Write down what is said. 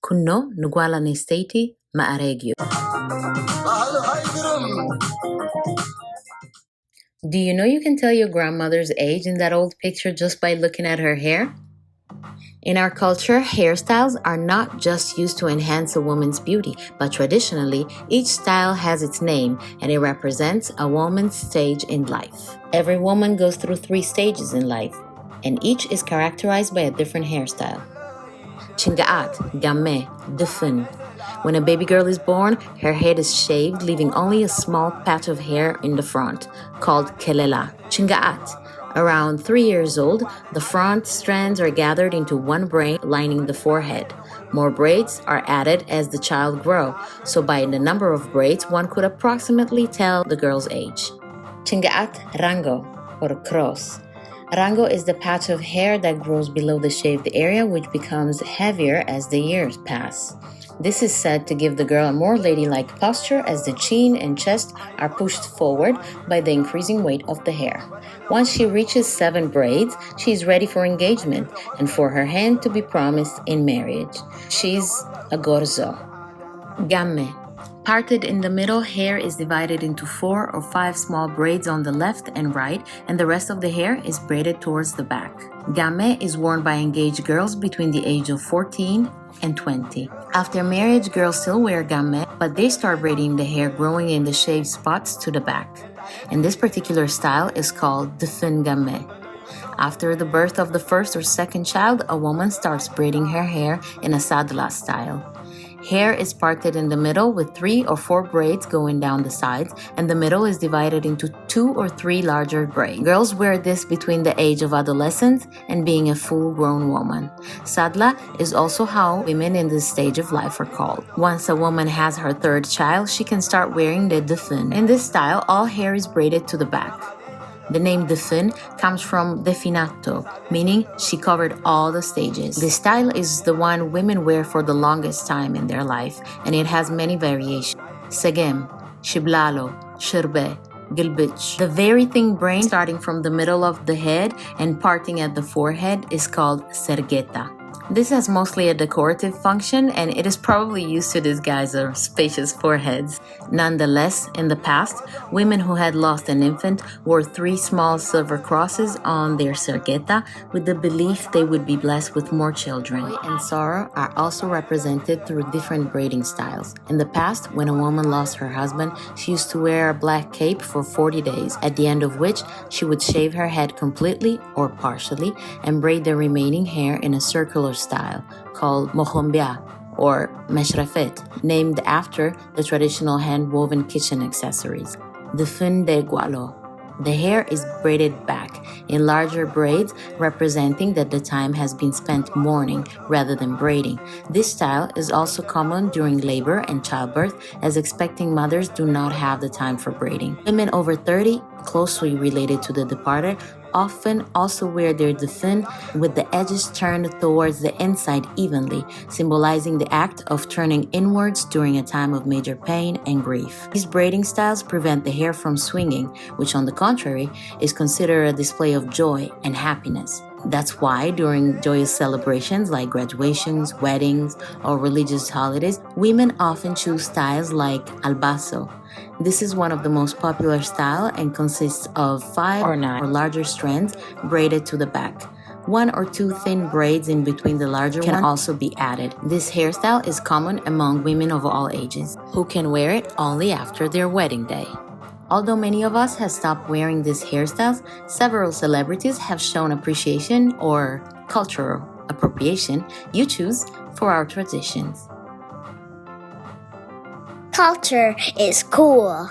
kunno nugwala ni stati maaregyo. Do you know you can tell your grandmother's age in that old picture just by looking at her hair? In our culture, hairstyles are not just used to enhance a woman's beauty, but traditionally, each style has its name and it represents a woman's stage in life. Every woman goes through 3 stages in life, and each is characterized by a different hairstyle. Chingaat, gamme, dufun. When a baby girl is born, her head is shaved, leaving only a small patch of hair in the front, called kelela. Chingaat. Around 3 years old, the front strands are gathered into one braid lining the forehead. More braids are added as the child grows, so by the number of braids, one could approximately tell the girl's age. Chingaat rango, or cross. Rango is the patch of hair that grows below the shaved area, which becomes heavier as the years pass. This is said to give the girl a more ladylike posture as the chin and chest are pushed forward by the increasing weight of the hair. Once she reaches 7 braids, she is ready for engagement and for her hand to be promised in marriage. She's a gorzo. Gamme. Parted in the middle, hair is divided into 4 or 5 small braids on the left and right, and the rest of the hair is braided towards the back. Gamme is worn by engaged girls between the age of 14 and 20. After marriage, girls still wear gamme, but they start braiding the hair growing in the shaved spots to the back. And this particular style is called dufun gamme. After the birth of the first or second child, a woman starts braiding her hair in a sadla style. Hair is parted in the middle with 3 or 4 braids going down the sides, and the middle is divided into 2 or 3 larger braids. Girls wear this between the age of adolescence and being a full-grown woman. Sadla is also how women in this stage of life are called. Once a woman has her 3rd child, she can start wearing the dufun. In this style, all hair is braided to the back. The name dufun comes from definato, meaning she covered all the stages. This style is the one women wear for the longest time in their life, and it has many variations. Segem, shiblalo, shirbe, gilbich. The very thin braid starting from the middle of the head and parting at the forehead is called sergeta. This has mostly a decorative function, and it is probably used to disguise their spacious foreheads. Nonetheless, in the past, women who had lost an infant wore 3 small silver crosses on their sergeta with the belief they would be blessed with more children. Joy and sorrow are also represented through different braiding styles. In the past, when a woman lost her husband, she used to wear a black cape for 40 days, at the end of which she would shave her head completely or partially and braid the remaining hair in a circular style called mohombia or meshrafet, named after the traditional hand-woven kitchen accessories. Dufun de gualo. The hair is braided back in larger braids, representing that the time has been spent mourning rather than braiding. This style is also common during labor and childbirth, as expecting mothers do not have the time for braiding. Women over 30, closely related to the departed, often also wear their dufun with the edges turned towards the inside evenly, symbolizing the act of turning inwards during a time of major pain and grief. These braiding styles prevent the hair from swinging, which on the contrary is considered a display of joy and happiness. That's why during joyous celebrations like graduations, weddings, or religious holidays, women often choose styles like albazo. This is one of the most popular styles and consists of 5 or 9 or larger strands braided to the back. 1 or 2 thin braids in between the larger ones can also be added. This hairstyle is common among women of all ages, who can wear it only after their wedding day. Although many of us have stopped wearing these hairstyles, several celebrities have shown appreciation or cultural appropriation, you choose, for our traditions. Culture is cool.